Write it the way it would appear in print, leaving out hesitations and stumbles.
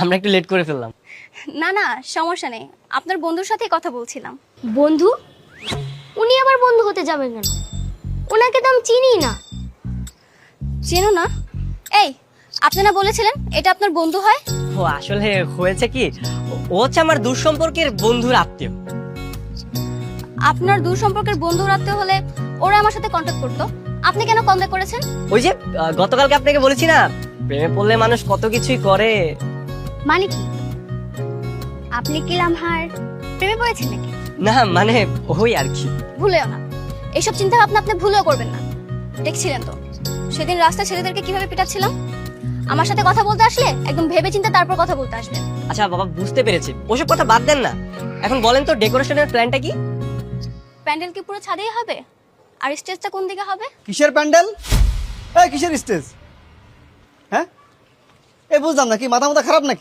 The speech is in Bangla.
আমরা একটু লেট করে ফেললাম। না না, সমস্যা নেই, আপনার বন্ধুর সাথেই কথা বলছিলাম। বন্ধু? উনি আবার বন্ধু হতে যাবেন কেন? ওনাকে তো আমি চিনি না। চেনো না? এই, আপনি না বলেছিলেন এটা আপনার বন্ধু হয়? ও আসলে হয়েছে কি, ও হচ্ছে আমার দূর সম্পর্কের বন্ধুর আত্মীয়। আপনার দূর সম্পর্কের বন্ধু রাখতে হলে ওরা আমার সাথে কন্ট্যাক্ট করতো, আপনি কেন কন্ট্যাক্ট করেছেন? ওই যে গতকালকে আপনাকে বলেছি না, প্রেমে পড়লে মানুষ কত কিছুই করে। মানে কি, আপনি কি লামহার প্রেমে পড়েছেন নাকি? না মানে ওই আর কি। ভুলেও না, এইসব চিন্তা ভাবনা আপনি ভুলেও করবেন না। দেখছিলেন তো সেদিন রাস্তায় ছেলেদেরকে কিভাবে পিটাচ্ছিলাম। আমার সাথে কথা বলতে আসলে একদম ভেবে চিন্তে তারপর কথা বলতে আসবেন। আচ্ছা বাবা, বুঝতে পেরেছি, ওসব কথা বাদ দেন না। এখন বলেন তো ডেকোরেশনের প্ল্যানটা কি? প্যান্ডেল কি পুরো ছাদেই হবে? আর স্টেজটা কোন দিকে হবে? কিসের প্যান্ডেল? এই কিসের স্টেজ? হ্যাঁ, এই বুঝলাম না, কি মাথা মাথা খারাপ নাকি?